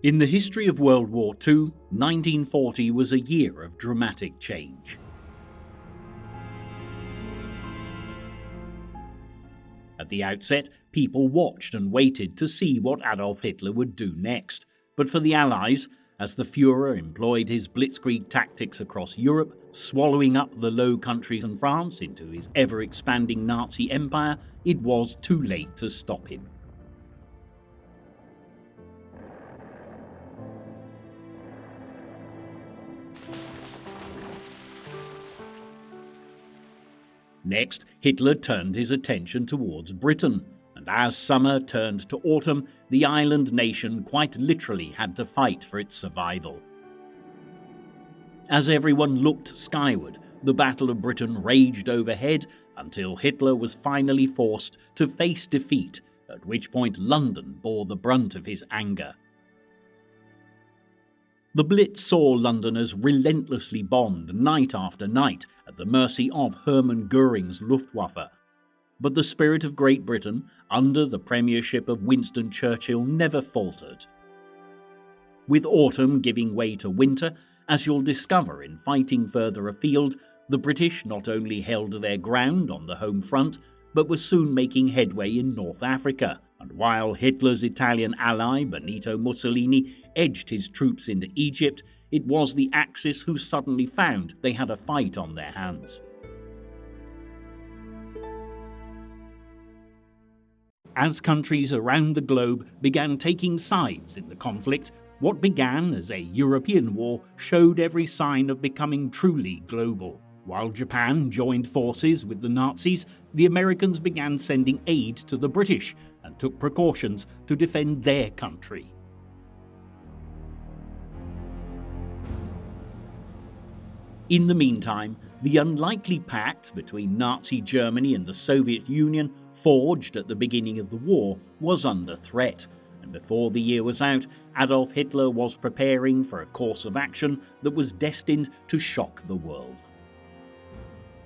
In the history of World War II, 1940 was a year of dramatic change. At the outset, people watched and waited to see what Adolf Hitler would do next. But for the Allies, as the Führer employed his blitzkrieg tactics across Europe, swallowing up the Low Countries and France into his ever-expanding Nazi empire, it was too late to stop him. Next, Hitler turned his attention towards Britain, and as summer turned to autumn, the island nation quite literally had to fight for its survival. As everyone looked skyward, the Battle of Britain raged overhead until Hitler was finally forced to face defeat, at which point London bore the brunt of his anger. The Blitz saw Londoners relentlessly bombed night after night at the mercy of Hermann Göring's Luftwaffe. But the spirit of Great Britain, under the premiership of Winston Churchill, never faltered. With autumn giving way to winter, as you'll discover in fighting further afield, the British not only held their ground on the home front, but were soon making headway in North Africa. And while Hitler's Italian ally Benito Mussolini edged his troops into Egypt, it was the Axis who suddenly found they had a fight on their hands. As countries around the globe began taking sides in the conflict, what began as a European war showed every sign of becoming truly global. While Japan joined forces with the Nazis, the Americans began sending aid to the British and took precautions to defend their country. In the meantime, the unlikely pact between Nazi Germany and the Soviet Union, forged at the beginning of the war, was under threat, and before the year was out, Adolf Hitler was preparing for a course of action that was destined to shock the world.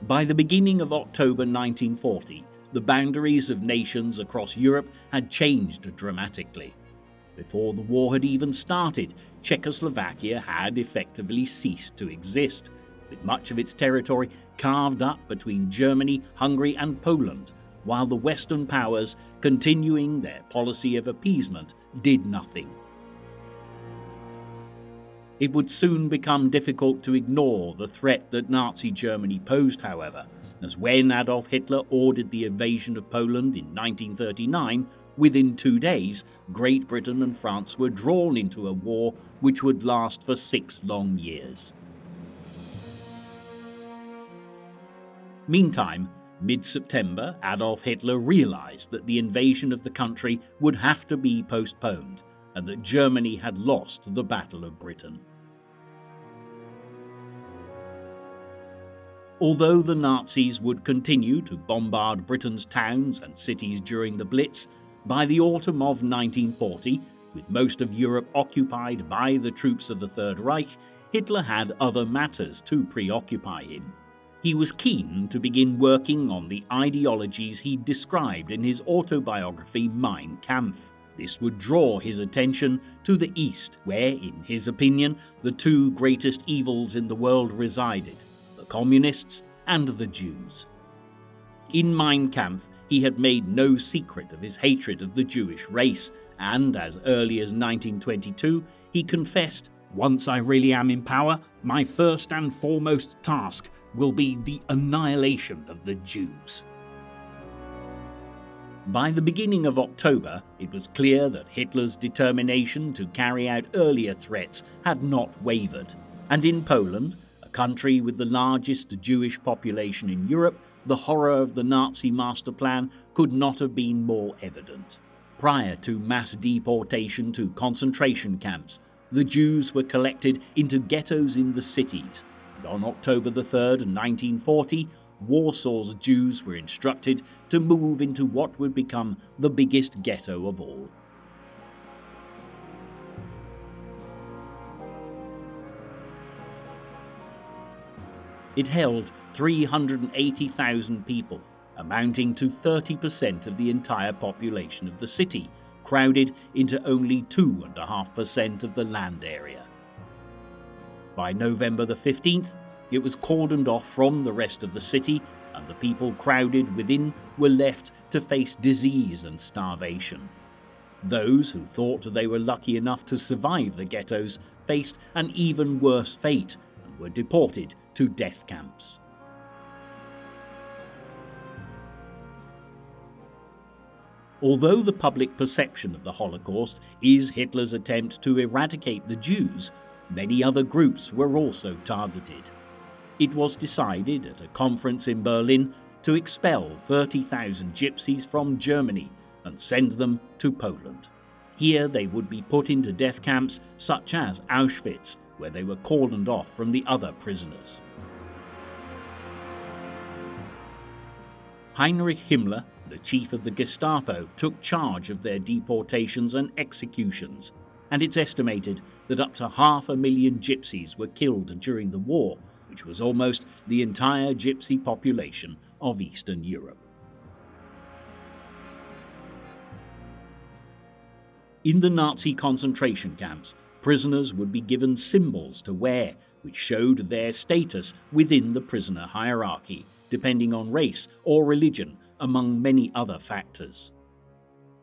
By the beginning of October 1940, the boundaries of nations across Europe had changed dramatically. Before the war had even started, Czechoslovakia had effectively ceased to exist, with much of its territory carved up between Germany, Hungary and Poland, while the Western powers, continuing their policy of appeasement, did nothing. It would soon become difficult to ignore the threat that Nazi Germany posed, however, as when Adolf Hitler ordered the invasion of Poland in 1939, within 2 days, Great Britain and France were drawn into a war which would last for 6 long years. Meantime, mid-September, Adolf Hitler realized that the invasion of the country would have to be postponed, and that Germany had lost the Battle of Britain. Although the Nazis would continue to bombard Britain's towns and cities during the Blitz, by the autumn of 1940, with most of Europe occupied by the troops of the Third Reich, Hitler had other matters to preoccupy him. He was keen to begin working on the ideologies he described in his autobiography Mein Kampf. This would draw his attention to the East, where, in his opinion, the 2 greatest evils in the world resided: the Communists and the Jews. In Mein Kampf, he had made no secret of his hatred of the Jewish race, and as early as 1922, he confessed, "Once I really am in power, my first and foremost task will be the annihilation of the Jews." By the beginning of October, it was clear that Hitler's determination to carry out earlier threats had not wavered, and in Poland, a country with the largest Jewish population in Europe, the horror of the Nazi master plan could not have been more evident. Prior to mass deportation to concentration camps, the Jews were collected into ghettos in the cities, and on October 3, 1940, Warsaw's Jews were instructed to move into what would become the biggest ghetto of all. It held 380,000 people, amounting to 30% of the entire population of the city, crowded into only 2.5% of the land area. By November the 15th, it was cordoned off from the rest of the city, and the people crowded within were left to face disease and starvation. Those who thought they were lucky enough to survive the ghettos faced an even worse fate and were deported to death camps. Although the public perception of the Holocaust is Hitler's attempt to eradicate the Jews, many other groups were also targeted. It was decided at a conference in Berlin to expel 30,000 gypsies from Germany and send them to Poland. Here they would be put into death camps such as Auschwitz, where they were cordoned off from the other prisoners. Heinrich Himmler, the chief of the Gestapo, took charge of their deportations and executions, and it's estimated that up to 500,000 gypsies were killed during the war, which was almost the entire gypsy population of Eastern Europe. In the Nazi concentration camps, prisoners would be given symbols to wear, which showed their status within the prisoner hierarchy, depending on race or religion, among many other factors.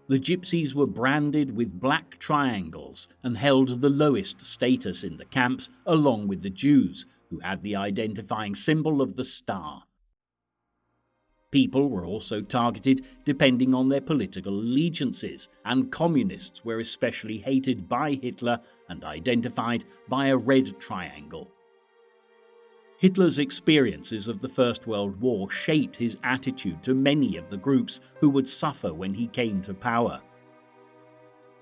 The gypsies were branded with black triangles and held the lowest status in the camps, along with the Jews, who had the identifying symbol of the star. People were also targeted depending on their political allegiances, and communists were especially hated by Hitler and identified by a red triangle. Hitler's experiences of the First World War shaped his attitude to many of the groups who would suffer when he came to power.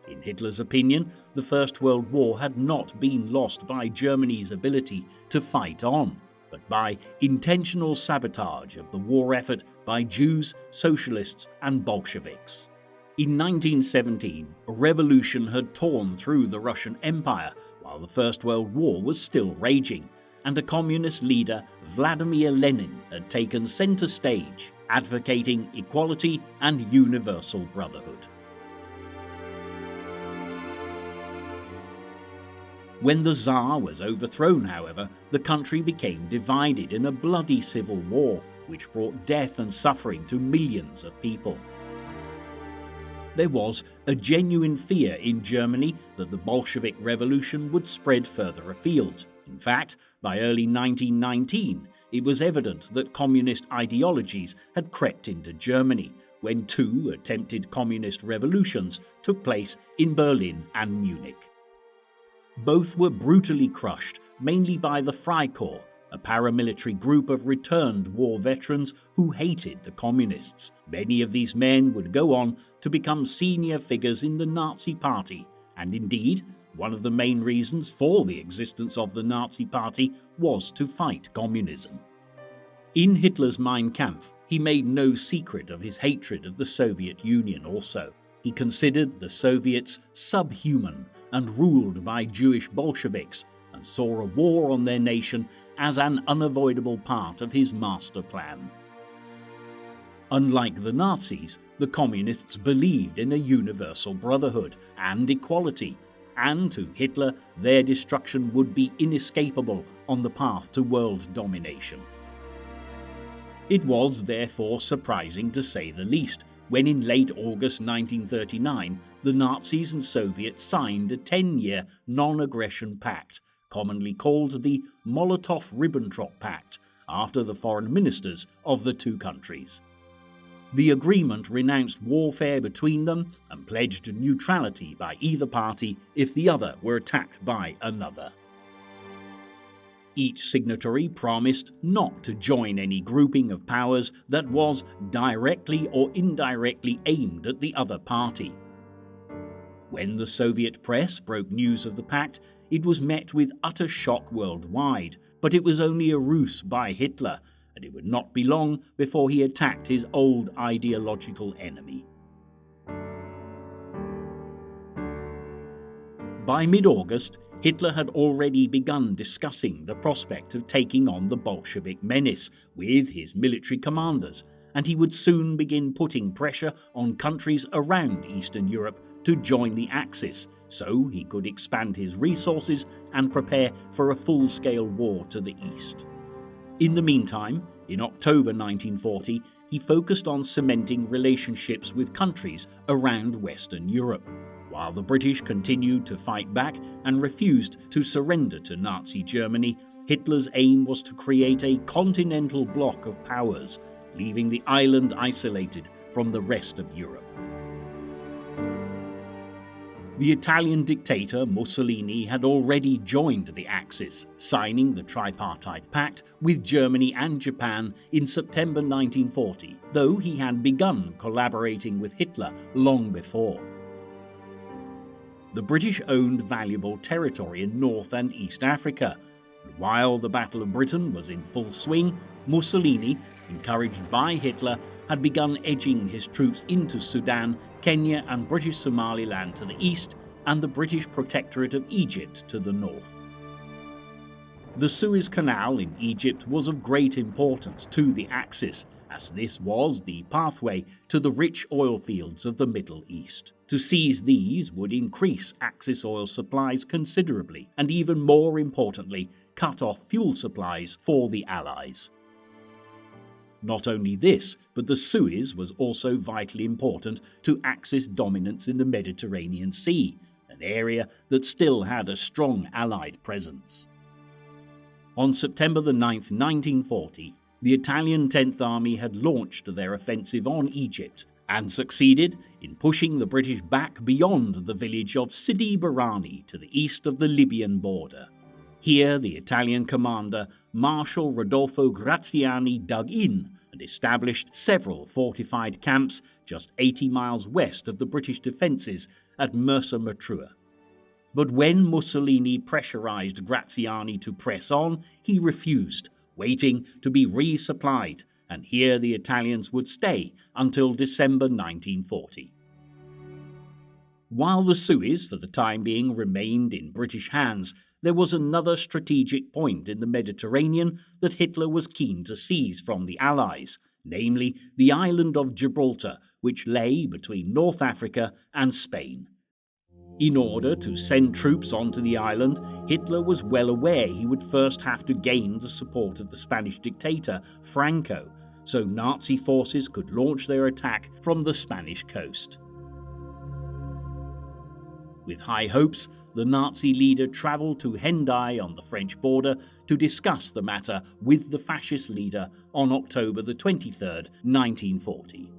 In Hitler's opinion, the First World War had not been lost by Germany's ability to fight on, but by intentional sabotage of the war effort by Jews, socialists, and Bolsheviks. In 1917, a revolution had torn through the Russian Empire while the First World War was still raging, and a communist leader, Vladimir Lenin, had taken center stage, advocating equality and universal brotherhood. When the Tsar was overthrown, however, the country became divided in a bloody civil war, which brought death and suffering to millions of people. There was a genuine fear in Germany that the Bolshevik Revolution would spread further afield. In fact, by early 1919, it was evident that communist ideologies had crept into Germany, when 2 attempted communist revolutions took place in Berlin and Munich. Both were brutally crushed, mainly by the Freikorps, a paramilitary group of returned war veterans who hated the communists. Many of these men would go on to become senior figures in the Nazi Party, and indeed, one of the main reasons for the existence of the Nazi Party was to fight communism. In Hitler's Mein Kampf, he made no secret of his hatred of the Soviet Union also. He considered the Soviets subhuman and ruled by Jewish Bolsheviks, and saw a war on their nation as an unavoidable part of his master plan. Unlike the Nazis, the communists believed in a universal brotherhood and equality, and to Hitler their destruction would be inescapable on the path to world domination. It was therefore surprising, to say the least, when in late August 1939 the Nazis and Soviets signed a 10-year non-aggression pact, commonly called the Molotov-Ribbentrop Pact, after the foreign ministers of the two countries. The agreement renounced warfare between them and pledged neutrality by either party if the other were attacked by another. Each signatory promised not to join any grouping of powers that was directly or indirectly aimed at the other party. When the Soviet press broke news of the pact, it was met with utter shock worldwide, but it was only a ruse by Hitler, and it would not be long before he attacked his old ideological enemy. By mid-August, Hitler had already begun discussing the prospect of taking on the Bolshevik menace with his military commanders, and he would soon begin putting pressure on countries around Eastern Europe to join the Axis so he could expand his resources and prepare for a full-scale war to the east. In the meantime, in October 1940, he focused on cementing relationships with countries around Western Europe, while the British continued to fight back and refused to surrender to Nazi Germany. Hitler's aim was to create a continental bloc of powers, leaving the island isolated from the rest of Europe. The Italian dictator Mussolini had already joined the Axis, signing the Tripartite Pact with Germany and Japan in September 1940, though he had begun collaborating with Hitler long before. The British owned valuable territory in North and East Africa, and while the Battle of Britain was in full swing, Mussolini, encouraged by Hitler, had begun edging his troops into Sudan, Kenya and British Somaliland to the east, and the British Protectorate of Egypt to the north. The Suez Canal in Egypt was of great importance to the Axis, as this was the pathway to the rich oil fields of the Middle East. To seize these would increase Axis oil supplies considerably, and even more importantly, cut off fuel supplies for the Allies. Not only this, but the Suez was also vitally important to Axis dominance in the Mediterranean Sea, an area that still had a strong Allied presence. On September 9, 1940, the Italian 10th Army had launched their offensive on Egypt and succeeded in pushing the British back beyond the village of Sidi Barrani to the east of the Libyan border. Here, the Italian commander, Marshal Rodolfo Graziani, dug in and established several fortified camps just 80 miles west of the British defences at Mersa Matruh. But when Mussolini pressurised Graziani to press on, he refused, waiting to be resupplied, and here the Italians would stay until December 1940. While the Suez, for the time being, remained in British hands, there was another strategic point in the Mediterranean that Hitler was keen to seize from the Allies, namely the island of Gibraltar, which lay between North Africa and Spain. In order to send troops onto the island, Hitler was well aware he would first have to gain the support of the Spanish dictator Franco, so Nazi forces could launch their attack from the Spanish coast. With high hopes, the Nazi leader travelled to Hendaye on the French border to discuss the matter with the fascist leader on October 23, 1940.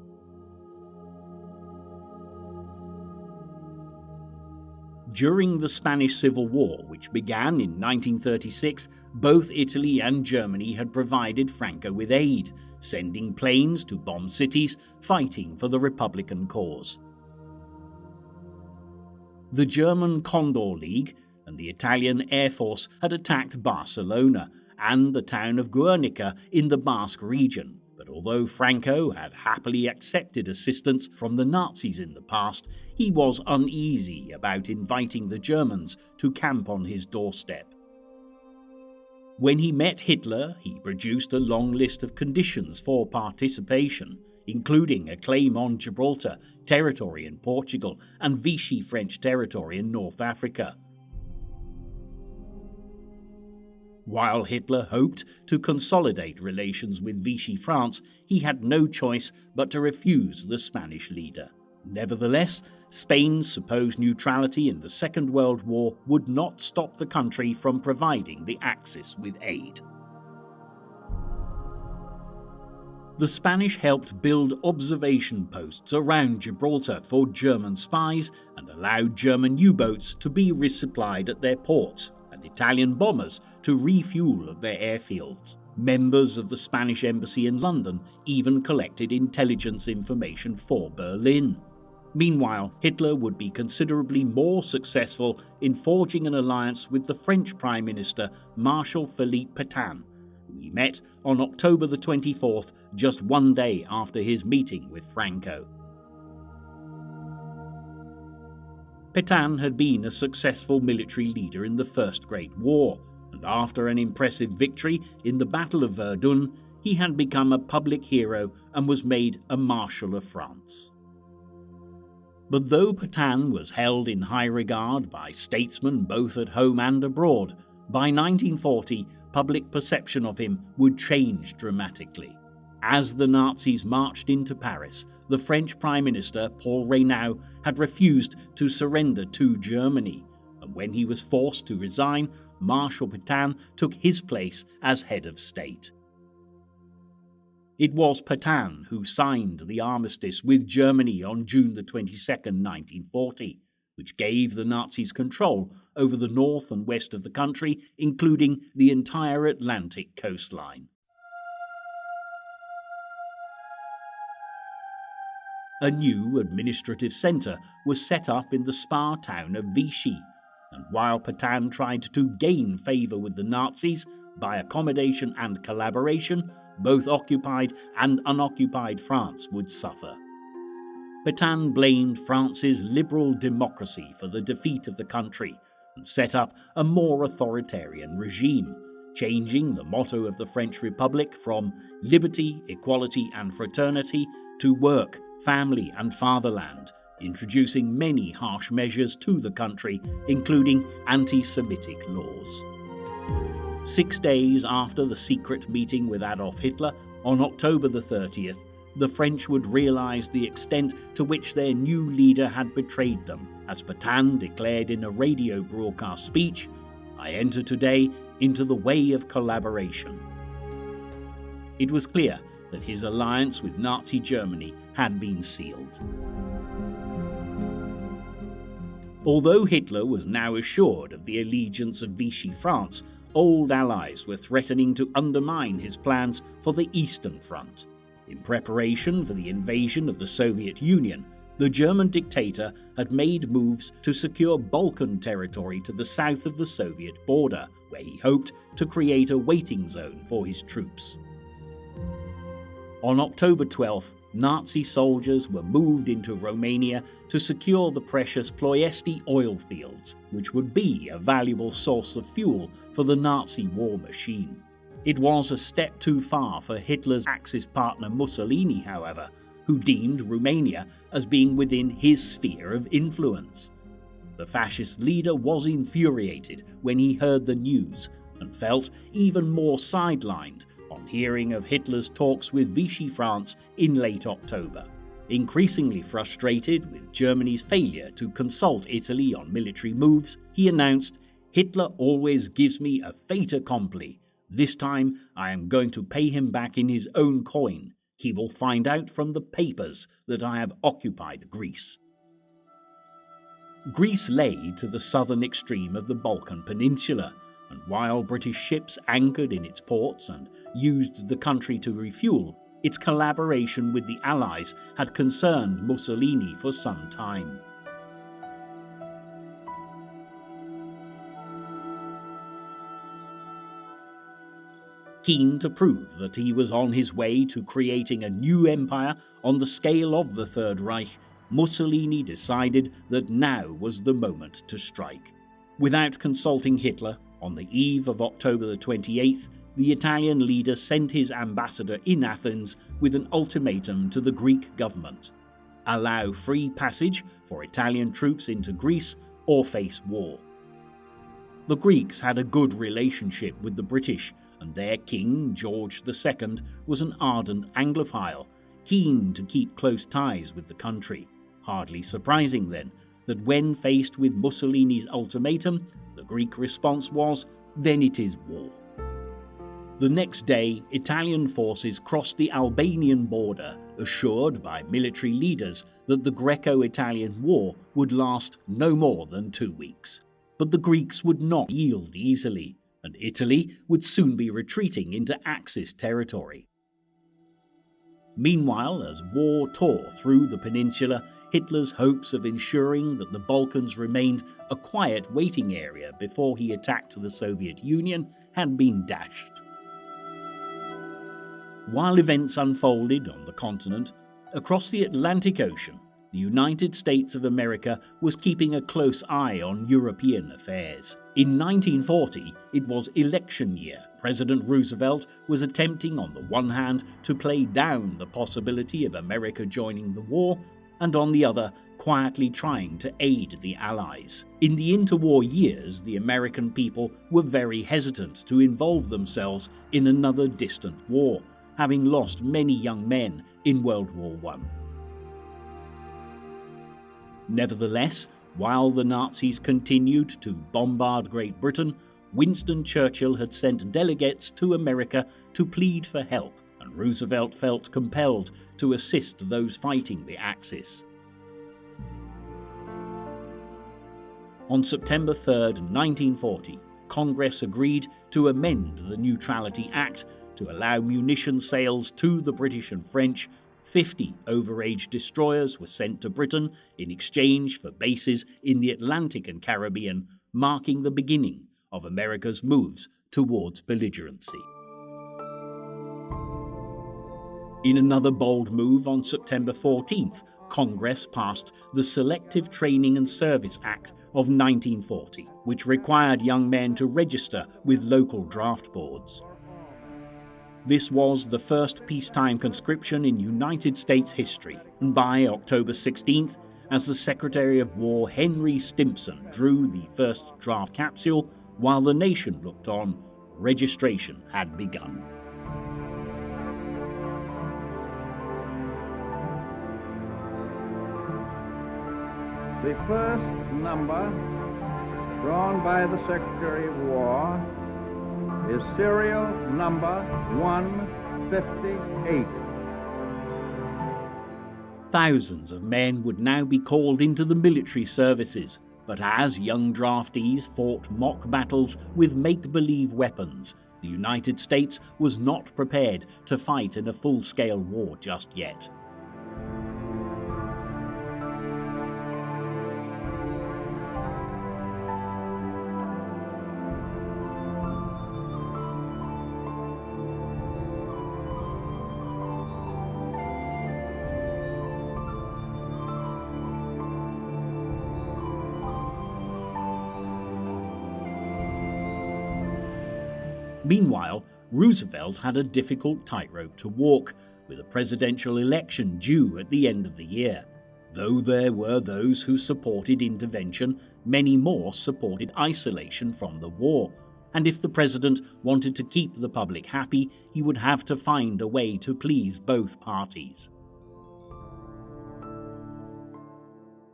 During the Spanish Civil War, which began in 1936, both Italy and Germany had provided Franco with aid, sending planes to bomb cities, fighting for the Republican cause. The German Condor League and the Italian Air Force had attacked Barcelona and the town of Guernica in the Basque region, but although Franco had happily accepted assistance from the Nazis in the past, he was uneasy about inviting the Germans to camp on his doorstep. When he met Hitler, he produced a long list of conditions for participation, including a claim on Gibraltar, territory in Portugal, and Vichy French territory in North Africa. While Hitler hoped to consolidate relations with Vichy France, he had no choice but to refuse the Spanish leader. Nevertheless, Spain's supposed neutrality in the Second World War would not stop the country from providing the Axis with aid. The Spanish helped build observation posts around Gibraltar for German spies and allowed German U-boats to be resupplied at their ports and Italian bombers to refuel at their airfields. Members of the Spanish embassy in London even collected intelligence information for Berlin. Meanwhile, Hitler would be considerably more successful in forging an alliance with the French Prime Minister Marshal Philippe Pétain, who he met on October 24th, just one day after his meeting with Franco. Pétain had been a successful military leader in the First Great War, and after an impressive victory in the Battle of Verdun, he had become a public hero and was made a Marshal of France. But though Pétain was held in high regard by statesmen both at home and abroad, by 1940 public perception of him would change dramatically. As the Nazis marched into Paris, the French Prime Minister Paul Reynaud had refused to surrender to Germany, and when he was forced to resign, Marshal Pétain took his place as head of state. It was Pétain who signed the armistice with Germany on June 22, 1940, which gave the Nazis control over the north and west of the country, including the entire Atlantic coastline. A new administrative centre was set up in the spa town of Vichy, and while Pétain tried to gain favour with the Nazis by accommodation and collaboration, both occupied and unoccupied France would suffer. Pétain blamed France's liberal democracy for the defeat of the country and set up a more authoritarian regime, changing the motto of the French Republic from liberty, equality and fraternity to work, family and fatherland, introducing many harsh measures to the country, including anti-Semitic laws. 6 days after the secret meeting with Adolf Hitler, on October 30th, the French would realise the extent to which their new leader had betrayed them, as Pétain declared in a radio broadcast speech, "I enter today into the way of collaboration." It was clear that his alliance with Nazi Germany had been sealed. Although Hitler was now assured of the allegiance of Vichy France, old allies were threatening to undermine his plans for the Eastern Front. In preparation for the invasion of the Soviet Union, the German dictator had made moves to secure Balkan territory to the south of the Soviet border, where he hoped to create a waiting zone for his troops. On October 12th, Nazi soldiers were moved into Romania to secure the precious Ploiesti oil fields, which would be a valuable source of fuel for the Nazi war machine. It was a step too far for Hitler's Axis partner Mussolini, however, who deemed Romania as being within his sphere of influence. The fascist leader was infuriated when he heard the news and felt even more sidelined on hearing of Hitler's talks with Vichy France in late October. Increasingly frustrated with Germany's failure to consult Italy on military moves, he announced, "Hitler always gives me a fait accompli. This time I am going to pay him back in his own coin. He will find out from the papers that I have occupied Greece." Greece lay to the southern extreme of the Balkan Peninsula, and while British ships anchored in its ports and used the country to refuel, its collaboration with the Allies had concerned Mussolini for some time. Keen to prove that he was on his way to creating a new empire on the scale of the Third Reich, Mussolini decided that now was the moment to strike. Without consulting Hitler, on the eve of October 28th, the Italian leader sent his ambassador in Athens with an ultimatum to the Greek government: allow free passage for Italian troops into Greece or face war. The Greeks had a good relationship with the British, and their king, George II, was an ardent Anglophile, keen to keep close ties with the country. Hardly surprising, then, that when faced with Mussolini's ultimatum, the Greek response was, "Then it is war." The next day, Italian forces crossed the Albanian border, assured by military leaders that the Greco-Italian war would last no more than 2 weeks. But the Greeks would not yield easily, and Italy would soon be retreating into Axis territory. Meanwhile, as war tore through the peninsula, Hitler's hopes of ensuring that the Balkans remained a quiet waiting area before he attacked the Soviet Union had been dashed. While events unfolded on the continent, across the Atlantic Ocean, the United States of America was keeping a close eye on European affairs. In 1940, it was election year. President Roosevelt was attempting on the one hand to play down the possibility of America joining the war, and on the other quietly trying to aid the Allies. In the interwar years, the American people were very hesitant to involve themselves in another distant war, having lost many young men in World War I. Nevertheless, while the Nazis continued to bombard Great Britain, Winston Churchill had sent delegates to America to plead for help, and Roosevelt felt compelled to assist those fighting the Axis. On September 3, 1940, Congress agreed to amend the Neutrality Act to allow munition sales to the British and French. 50 overage destroyers were sent to Britain in exchange for bases in the Atlantic and Caribbean, marking the beginning of America's moves towards belligerency. In another bold move, on September 14th, Congress passed the Selective Training and Service Act of 1940, which required young men to register with local draft boards. This was the first peacetime conscription in United States history, and by October 16th, as the Secretary of War Henry Stimson drew the first draft capsule, while the nation looked on, registration had begun. The first number drawn by the Secretary of War is serial number 158. Thousands of men would now be called into the military services, but as young draftees fought mock battles with make-believe weapons, the United States was not prepared to fight in a full-scale war just yet. Meanwhile, Roosevelt had a difficult tightrope to walk, with a presidential election due at the end of the year. Though there were those who supported intervention, many more supported isolation from the war. And if the president wanted to keep the public happy, he would have to find a way to please both parties.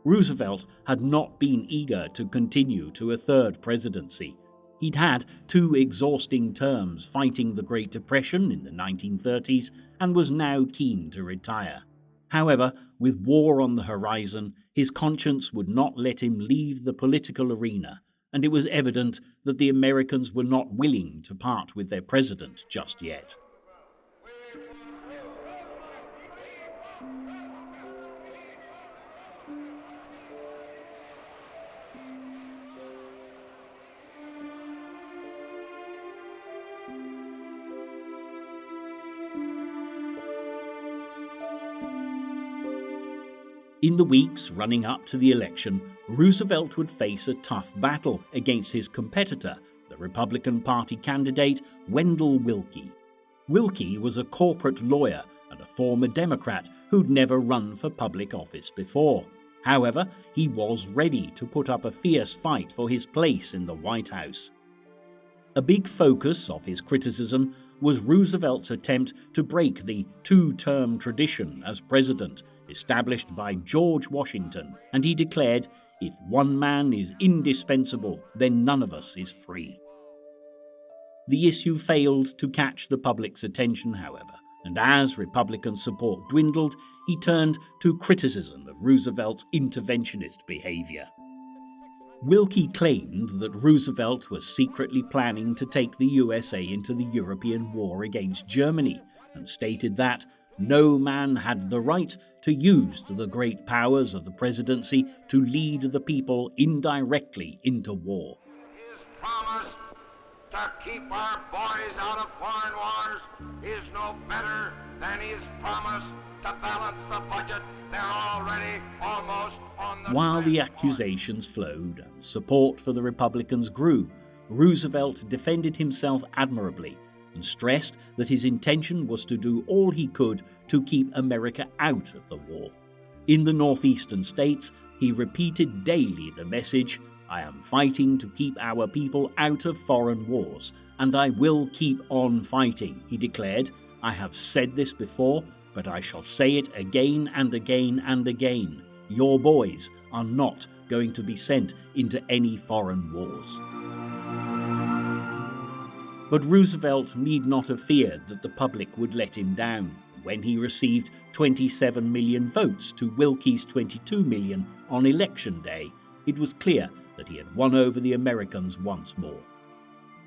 Roosevelt had not been eager to continue to a third presidency. He'd had 2 exhausting terms fighting the Great Depression in the 1930s and was now keen to retire. However, with war on the horizon, his conscience would not let him leave the political arena, and it was evident that the Americans were not willing to part with their president just yet. In the weeks running up to the election, Roosevelt would face a tough battle against his competitor, the Republican Party candidate Wendell Willkie. Willkie was a corporate lawyer and a former Democrat who'd never run for public office before. However, he was ready to put up a fierce fight for his place in the White House. A big focus of his criticism was Roosevelt's attempt to break the 2-term tradition as president established by George Washington, and he declared, "If one man is indispensable, then none of us is free." The issue failed to catch the public's attention, however, and as Republican support dwindled, he turned to criticism of Roosevelt's interventionist behavior. Willkie claimed that Roosevelt was secretly planning to take the USA into the European war against Germany, and stated that no man had the right to use the great powers of the presidency to lead the people indirectly into war. His promise to keep our boys out of foreign wars is no better than his promise to balance the budget. They're already almost on the... While the accusations flowed and support for the Republicans grew, Roosevelt defended himself admirably and stressed that his intention was to do all he could to keep America out of the war. In the northeastern states, he repeated daily the message, "I am fighting to keep our people out of foreign wars, and I will keep on fighting," he declared. "I have said this before, but I shall say it again and again and again. Your boys are not going to be sent into any foreign wars." But Roosevelt need not have feared that the public would let him down. When he received 27 million votes to Willkie's 22 million on Election Day, it was clear that he had won over the Americans once more.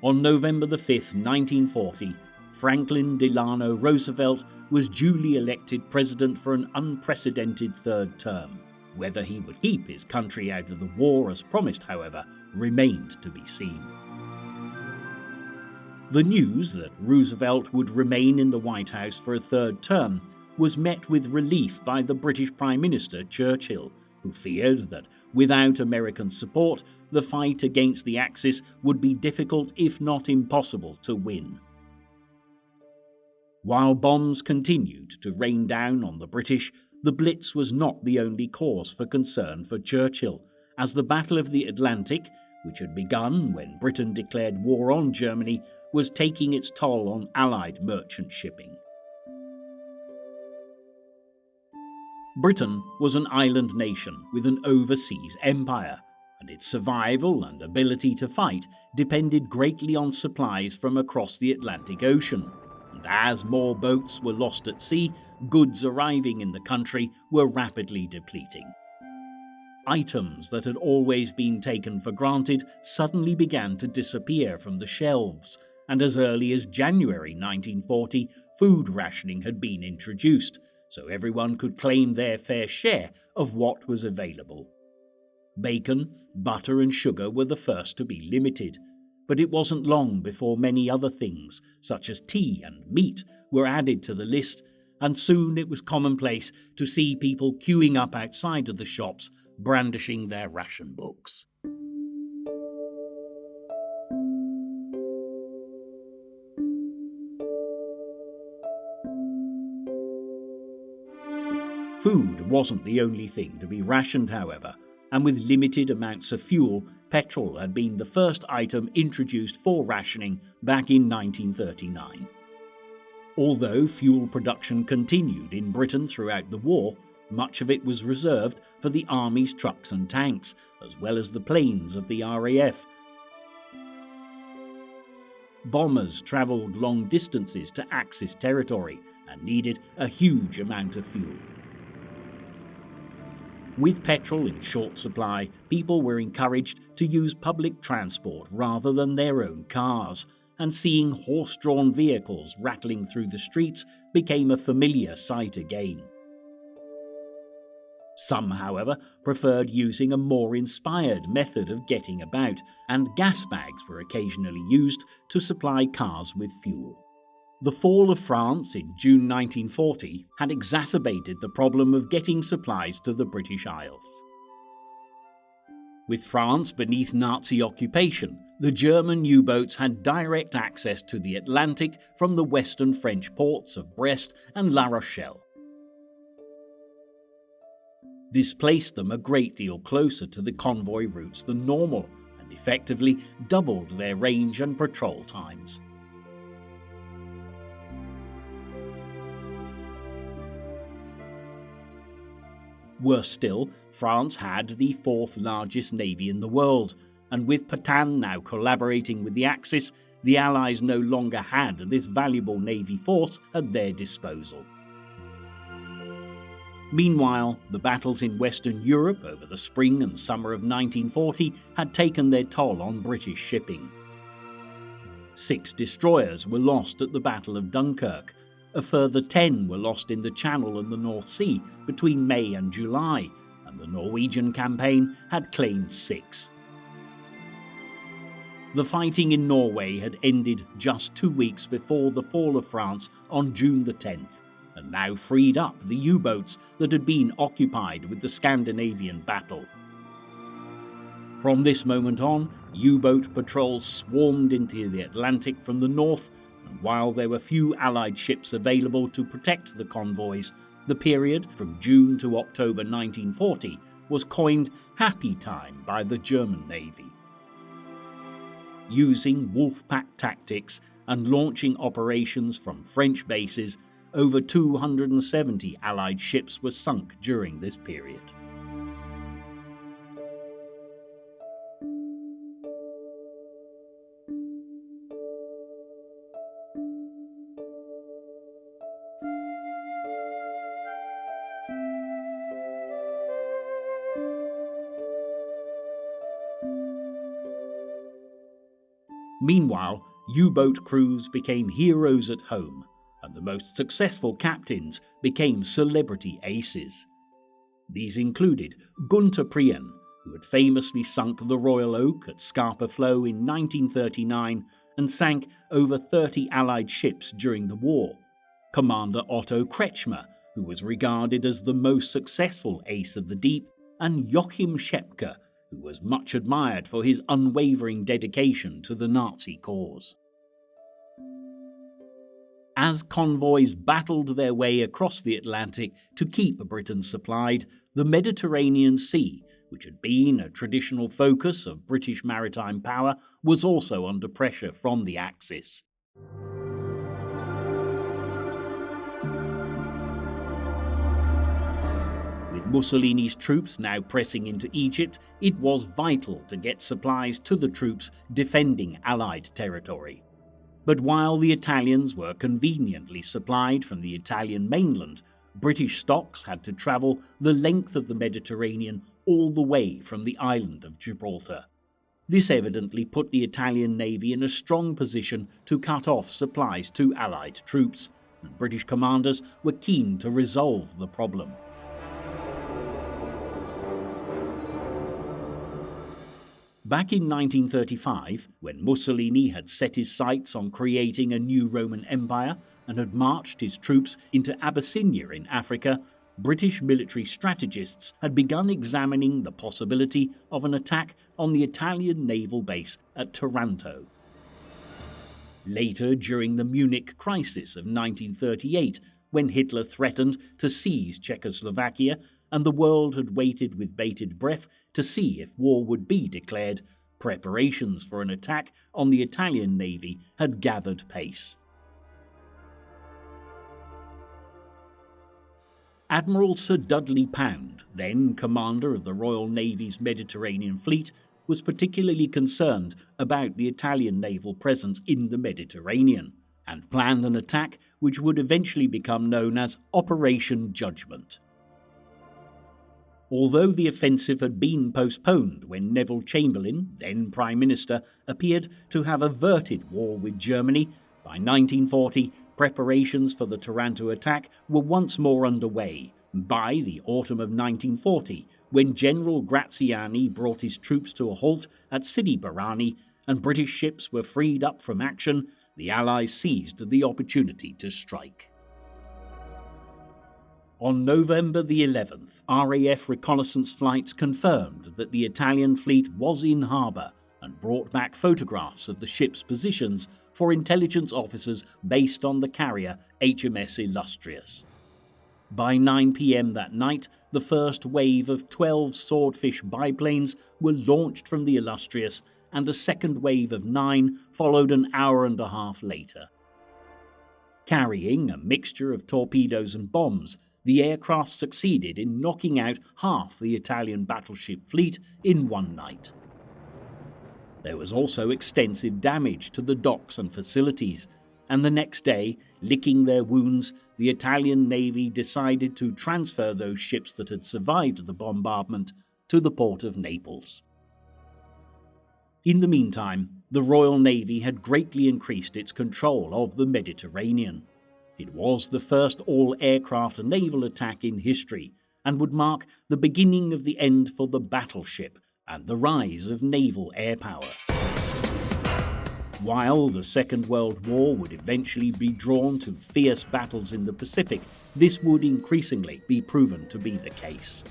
On November the 5th, 1940, Franklin Delano Roosevelt was duly elected president for an unprecedented third term. Whether he would keep his country out of the war as promised, however, remained to be seen. The news that Roosevelt would remain in the White House for a third term was met with relief by the British Prime Minister Churchill, who feared that without American support, the fight against the Axis would be difficult, if not impossible, to win. While bombs continued to rain down on the British, the Blitz was not the only cause for concern for Churchill, as the Battle of the Atlantic, which had begun when Britain declared war on Germany, was taking its toll on Allied merchant shipping. Britain was an island nation with an overseas empire, and its survival and ability to fight depended greatly on supplies from across the Atlantic Ocean. And as more boats were lost at sea, goods arriving in the country were rapidly depleting. Items that had always been taken for granted suddenly began to disappear from the shelves, and as early as January 1940, food rationing had been introduced, so everyone could claim their fair share of what was available. Bacon, butter and sugar were the first to be limited, but it wasn't long before many other things, such as tea and meat, were added to the list, and soon it was commonplace to see people queuing up outside of the shops, brandishing their ration books. Food wasn't the only thing to be rationed, however, and with limited amounts of fuel, petrol had been the first item introduced for rationing back in 1939. Although fuel production continued in Britain throughout the war, much of it was reserved for the Army's trucks and tanks, as well as the planes of the RAF. Bombers travelled long distances to Axis territory and needed a huge amount of fuel. With petrol in short supply, people were encouraged to use public transport rather than their own cars, and seeing horse-drawn vehicles rattling through the streets became a familiar sight again. Some, however, preferred using a more inspired method of getting about, and gas bags were occasionally used to supply cars with fuel. The fall of France in June 1940 had exacerbated the problem of getting supplies to the British Isles. With France beneath Nazi occupation, the German U-boats had direct access to the Atlantic from the western French ports of Brest and La Rochelle. This placed them a great deal closer to the convoy routes than normal, and effectively doubled their range and patrol times. Worse still, France had the fourth largest navy in the world, and with Pétain now collaborating with the Axis, the Allies no longer had this valuable navy force at their disposal. Meanwhile, the battles in Western Europe over the spring and summer of 1940 had taken their toll on British shipping. 6 destroyers were lost at the Battle of Dunkirk. A further 10 were lost in the Channel and the North Sea between May and July, and the Norwegian campaign had claimed 6. The fighting in Norway had ended just 2 weeks before the fall of France on June the 10th, and now freed up the U-boats that had been occupied with the Scandinavian battle. From this moment on, U-boat patrols swarmed into the Atlantic from the north, and while there were few Allied ships available to protect the convoys, the period from June to October 1940 was coined Happy Time by the German Navy. Using wolf-pack tactics and launching operations from French bases, over 270 Allied ships were sunk during this period. Meanwhile, U-boat crews became heroes at home, and the most successful captains became celebrity aces. These included Gunther Prien, who had famously sunk the Royal Oak at Scapa Flow in 1939 and sank over 30 Allied ships during the war, Commander Otto Kretschmer, who was regarded as the most successful ace of the deep, and Joachim Schepke, who was much admired for his unwavering dedication to the Nazi cause. As convoys battled their way across the Atlantic to keep Britain supplied, the Mediterranean Sea, which had been a traditional focus of British maritime power, was also under pressure from the Axis. With Mussolini's troops now pressing into Egypt, it was vital to get supplies to the troops defending Allied territory. But while the Italians were conveniently supplied from the Italian mainland, British stocks had to travel the length of the Mediterranean all the way from the island of Gibraltar. This evidently put the Italian Navy in a strong position to cut off supplies to Allied troops, and British commanders were keen to resolve the problem. Back in 1935, when Mussolini had set his sights on creating a new Roman Empire and had marched his troops into Abyssinia in Africa, British military strategists had begun examining the possibility of an attack on the Italian naval base at Taranto. Later, during the Munich crisis of 1938, when Hitler threatened to seize Czechoslovakia, and the world had waited with bated breath to see if war would be declared, preparations for an attack on the Italian Navy had gathered pace. Admiral Sir Dudley Pound, then commander of the Royal Navy's Mediterranean Fleet, was particularly concerned about the Italian naval presence in the Mediterranean, and planned an attack which would eventually become known as Operation Judgment. Although the offensive had been postponed when Neville Chamberlain, then Prime Minister, appeared to have averted war with Germany, by 1940 preparations for the Taranto attack were once more underway. By the autumn of 1940, when General Graziani brought his troops to a halt at Sidi Barrani and British ships were freed up from action, the Allies seized the opportunity to strike. On November the 11th, RAF reconnaissance flights confirmed that the Italian fleet was in harbour and brought back photographs of the ship's positions for intelligence officers based on the carrier HMS Illustrious. By 9 p.m. that night, the first wave of 12 Swordfish biplanes were launched from the Illustrious, and a second wave of 9 followed an hour and a half later. Carrying a mixture of torpedoes and bombs, the aircraft succeeded in knocking out half the Italian battleship fleet in one night. There was also extensive damage to the docks and facilities, and the next day, licking their wounds, the Italian Navy decided to transfer those ships that had survived the bombardment to the port of Naples. In the meantime, the Royal Navy had greatly increased its control of the Mediterranean. It was the first all-aircraft naval attack in history and would mark the beginning of the end for the battleship and the rise of naval air power. While the Second World War would eventually be drawn to fierce battles in the Pacific, this would increasingly be proven to be the case.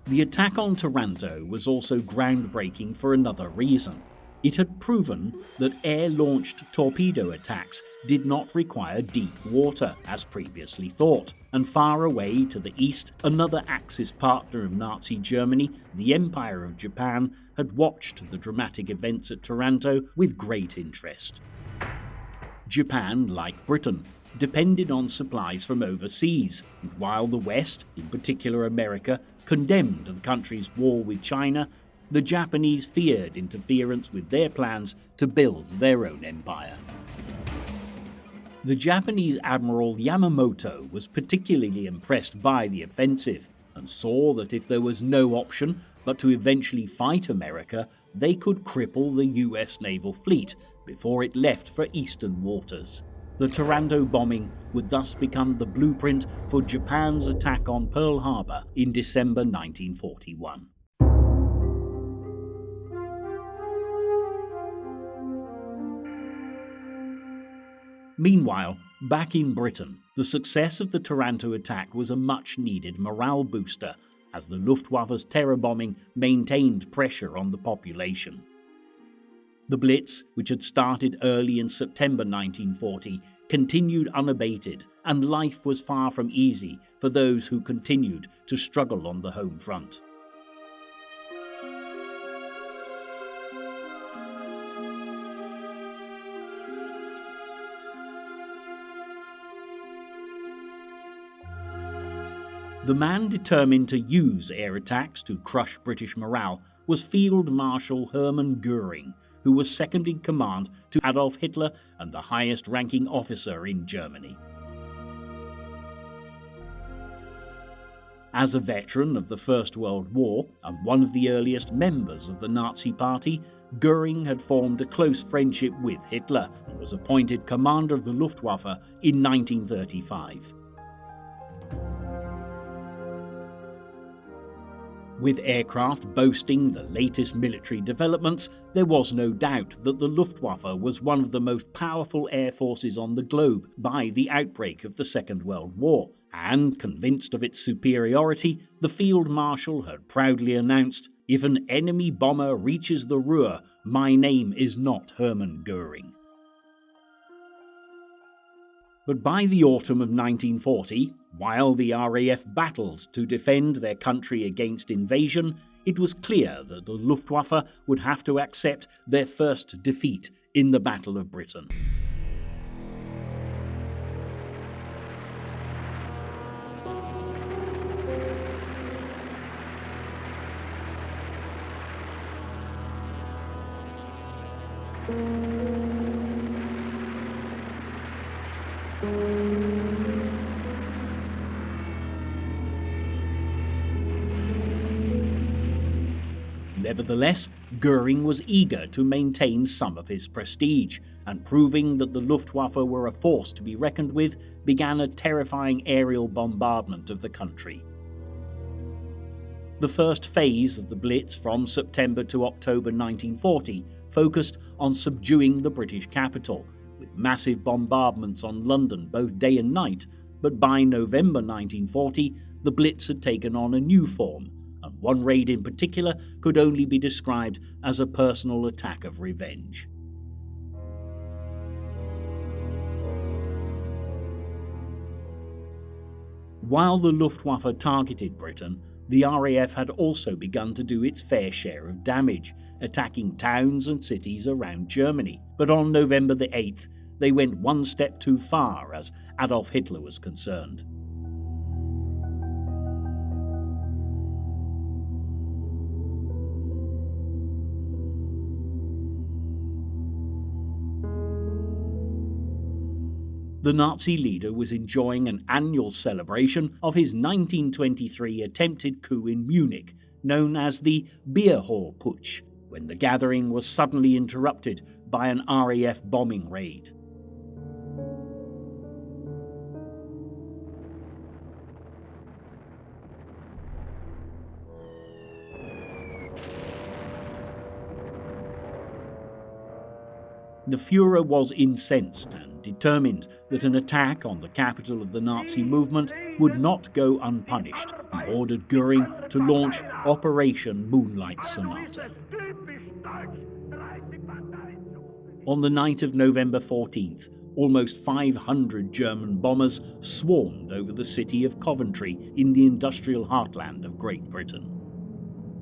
The attack on Taranto was also groundbreaking for another reason. It had proven that air-launched torpedo attacks did not require deep water, as previously thought, and far away to the east, another Axis partner of Nazi Germany, the Empire of Japan, had watched the dramatic events at Taranto with great interest. Japan, like Britain, depended on supplies from overseas, and while the West, in particular America, condemned the country's war with China, the Japanese feared interference with their plans to build their own empire. The Japanese Admiral Yamamoto was particularly impressed by the offensive and saw that if there was no option but to eventually fight America, they could cripple the US naval fleet before it left for eastern waters. The Taranto bombing would thus become the blueprint for Japan's attack on Pearl Harbor in December 1941. Meanwhile, back in Britain, the success of the Taranto attack was a much-needed morale booster, as the Luftwaffe's terror bombing maintained pressure on the population. The Blitz, which had started early in September 1940, continued unabated, and life was far from easy for those who continued to struggle on the home front. The man determined to use air attacks to crush British morale was Field Marshal Hermann Göring, who was second in command to Adolf Hitler and the highest-ranking officer in Germany. As a veteran of the First World War and one of the earliest members of the Nazi Party, Göring had formed a close friendship with Hitler and was appointed commander of the Luftwaffe in 1935. With aircraft boasting the latest military developments, there was no doubt that the Luftwaffe was one of the most powerful air forces on the globe by the outbreak of the Second World War, and convinced of its superiority, the Field Marshal had proudly announced, "If an enemy bomber reaches the Ruhr, my name is not Hermann Göring." But by the autumn of 1940, while the RAF battled to defend their country against invasion, it was clear that the Luftwaffe would have to accept their first defeat in the Battle of Britain. Nevertheless, Göring was eager to maintain some of his prestige, and proving that the Luftwaffe were a force to be reckoned with, began a terrifying aerial bombardment of the country. The first phase of the Blitz from September to October 1940 focused on subduing the British capital, with massive bombardments on London both day and night, but by November 1940 the Blitz had taken on a new form, and one raid in particular could only be described as a personal attack of revenge. While the Luftwaffe targeted Britain, the RAF had also begun to do its fair share of damage, attacking towns and cities around Germany. But on November the 8th, they went one step too far as Adolf Hitler was concerned. The Nazi leader was enjoying an annual celebration of his 1923 attempted coup in Munich, known as the Beer Hall Putsch, when the gathering was suddenly interrupted by an RAF bombing raid. The Führer was incensed and determined that an attack on the capital of the Nazi movement would not go unpunished. He ordered Göring to launch Operation Moonlight Sonata. On the night of November 14th, almost 500 German bombers swarmed over the city of Coventry in the industrial heartland of Great Britain.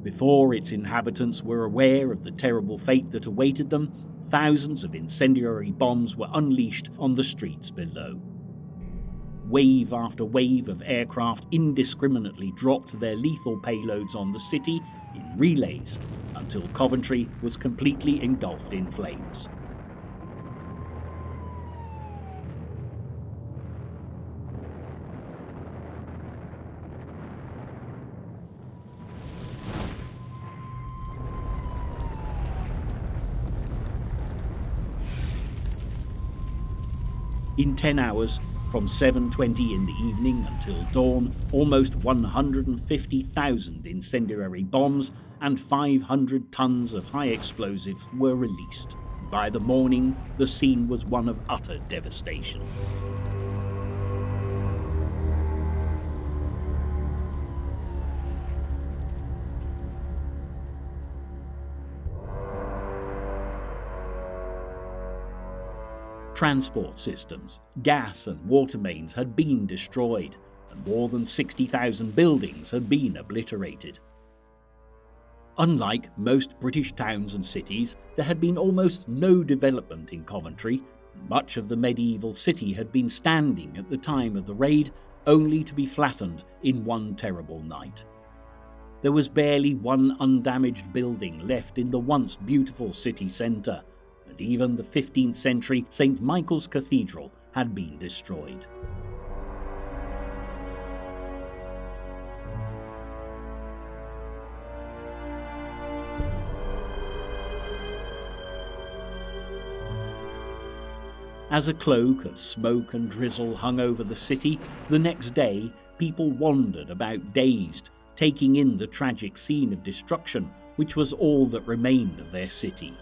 Before its inhabitants were aware of the terrible fate that awaited them, thousands of incendiary bombs were unleashed on the streets below. Wave after wave of aircraft indiscriminately dropped their lethal payloads on the city in relays until Coventry was completely engulfed in flames. In 10 hours, from 7:20 in the evening until dawn, almost 150,000 incendiary bombs and 500 tons of high explosives were released. By the morning, the scene was one of utter devastation. Transport systems, gas and water mains had been destroyed, and more than 60,000 buildings had been obliterated. Unlike most British towns and cities, there had been almost no development in Coventry. Much of the medieval city had been standing at the time of the raid, only to be flattened in one terrible night. There was barely one undamaged building left in the once beautiful city centre, and even the 15th century St. Michael's Cathedral had been destroyed. As a cloak of smoke and drizzle hung over the city, the next day people wandered about dazed, taking in the tragic scene of destruction which was all that remained of their city.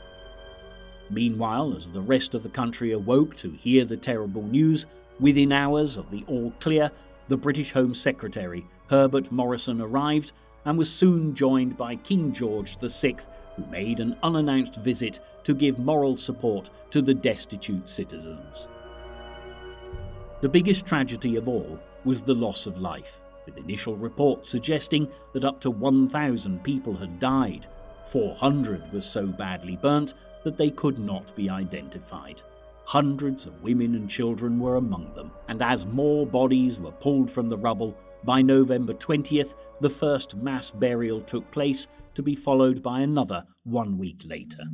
Meanwhile, as the rest of the country awoke to hear the terrible news, within hours of the all clear, the British Home Secretary, Herbert Morrison, arrived and was soon joined by King George VI, who made an unannounced visit to give moral support to the destitute citizens. The biggest tragedy of all was the loss of life, with initial reports suggesting that up to 1,000 people had died. 400 were so badly burnt that they could not be identified. Hundreds of women and children were among them, and as more bodies were pulled from the rubble, by November 20th, the first mass burial took place, to be followed by another 1 week later.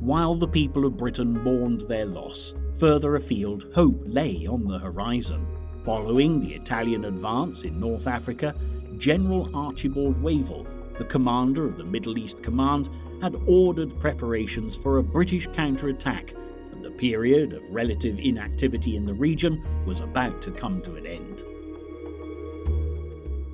While the people of Britain mourned their loss, further afield hope lay on the horizon. Following the Italian advance in North Africa, General Archibald Wavell, the commander of the Middle East Command, had ordered preparations for a British counterattack, and the period of relative inactivity in the region was about to come to an end.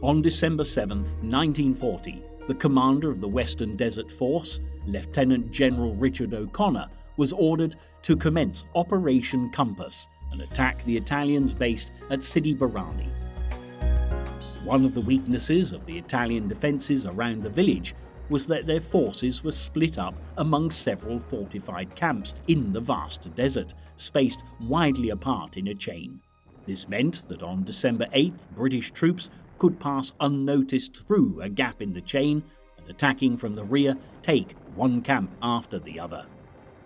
On December 7, 1940, the commander of the Western Desert Force, Lieutenant General Richard O'Connor, was ordered to commence Operation Compass and attack the Italians based at Sidi Barrani. One of the weaknesses of the Italian defences around the village was that their forces were split up among several fortified camps in the vast desert, spaced widely apart in a chain. This meant that on December 8th, British troops could pass unnoticed through a gap in the chain and, attacking from the rear, take one camp after the other.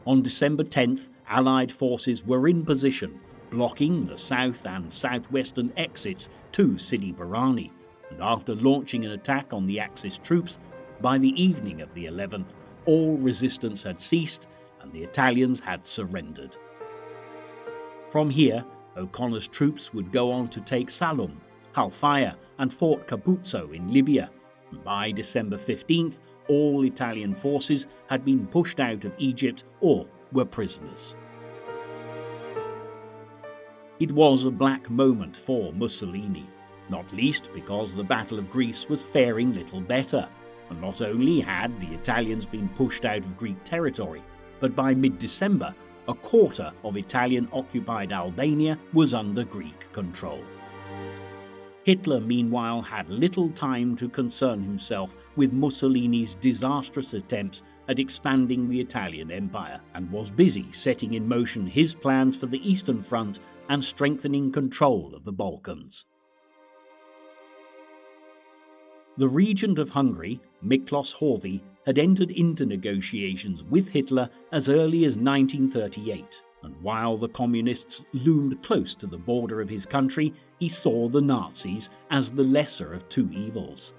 On December 10th, Allied forces were in position, blocking the south and southwestern exits to Sidi Barrani, and after launching an attack on the Axis troops, by the evening of the 11th, all resistance had ceased and the Italians had surrendered. From here, O'Connor's troops would go on to take Salum, Halfaya and Fort Capuzzo in Libya, and by December 15th, all Italian forces had been pushed out of Egypt or were prisoners. It was a black moment for Mussolini, not least because the Battle of Greece was faring little better, and not only had the Italians been pushed out of Greek territory, but by mid-December, a quarter of Italian-occupied Albania was under Greek control. Hitler, meanwhile, had little time to concern himself with Mussolini's disastrous attempts at expanding the Italian Empire, and was busy setting in motion his plans for the Eastern Front and strengthening control of the Balkans. The regent of Hungary, Miklos Horthy, had entered into negotiations with Hitler as early as 1938, and while the communists loomed close to the border of his country, he saw the Nazis as the lesser of two evils.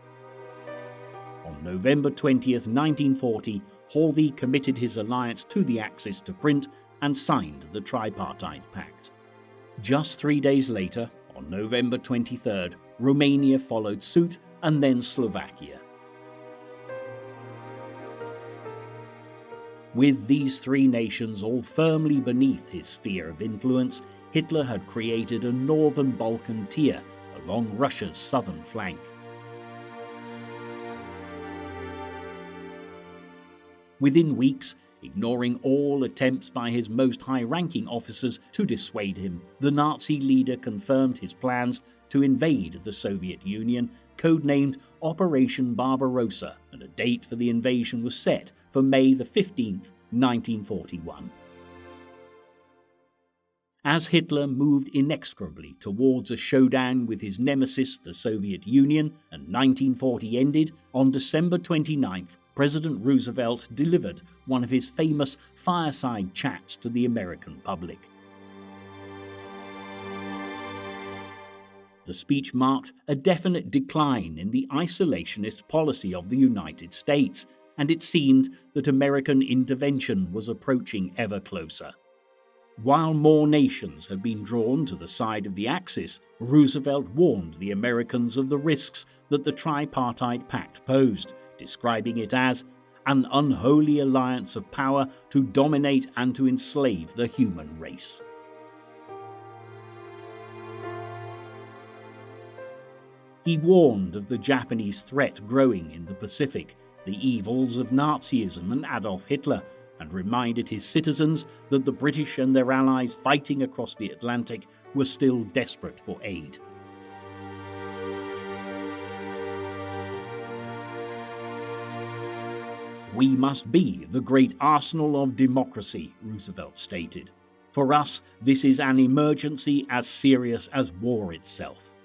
On November 20th, 1940, Horthy committed his alliance to the Axis to print and signed the Tripartite Pact. Just 3 days later, on November 23rd, Romania followed suit, and then Slovakia. With these three nations all firmly beneath his sphere of influence, Hitler had created a northern Balkan tier along Russia's southern flank. Within weeks, ignoring all attempts by his most high-ranking officers to dissuade him, the Nazi leader confirmed his plans to invade the Soviet Union, codenamed Operation Barbarossa, and a date for the invasion was set for May 15th, 1941. As Hitler moved inexorably towards a showdown with his nemesis, the Soviet Union, and 1940 ended, on December 29th, President Roosevelt delivered one of his famous fireside chats to the American public. The speech marked a definite decline in the isolationist policy of the United States, and it seemed that American intervention was approaching ever closer. While more nations had been drawn to the side of the Axis, Roosevelt warned the Americans of the risks that the Tripartite Pact posed, describing it as an unholy alliance of power to dominate and to enslave the human race. He warned of the Japanese threat growing in the Pacific, the evils of Nazism and Adolf Hitler, and reminded his citizens that the British and their allies fighting across the Atlantic were still desperate for aid. "We must be the great arsenal of democracy," Roosevelt stated. "For us, this is an emergency as serious as war itself."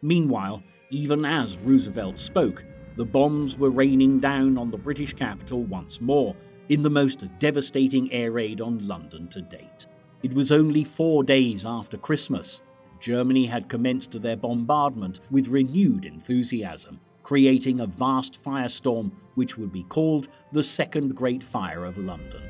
Meanwhile, even as Roosevelt spoke, the bombs were raining down on the British capital once more, in the most devastating air raid on London to date. It was only 4 days after Christmas. Germany had commenced their bombardment with renewed enthusiasm, creating a vast firestorm which would be called the Second Great Fire of London.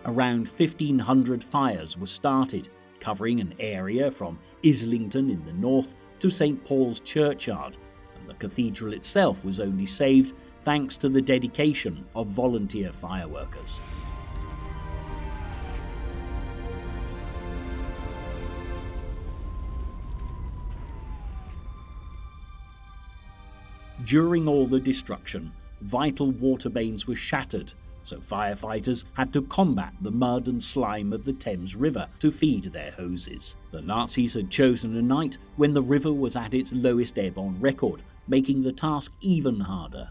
Around 1,500 fires were started, covering an area from Islington in the north to St. Paul's Churchyard, and the cathedral itself was only saved thanks to the dedication of volunteer fireworkers. During all the destruction, vital water mains were shattered, so firefighters had to combat the mud and slime of the Thames River to feed their hoses. The Nazis had chosen a night when the river was at its lowest ebb on record, making the task even harder.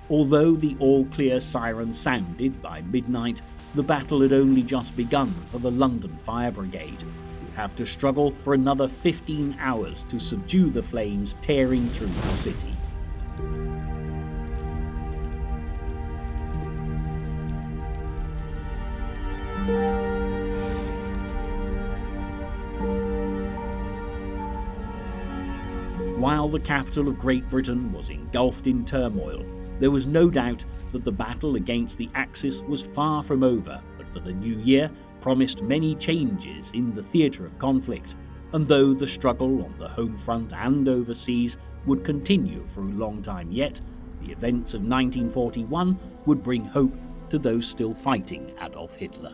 Although the all-clear siren sounded by midnight, the battle had only just begun for the London Fire Brigade, who have to struggle for another 15 hours to subdue the flames tearing through the city. While the capital of Great Britain was engulfed in turmoil, there was no doubt that the battle against the Axis was far from over, but for the new year promised many changes in the theatre of conflict, and though the struggle on the home front and overseas would continue for a long time yet, the events of 1941 would bring hope to those still fighting Adolf Hitler.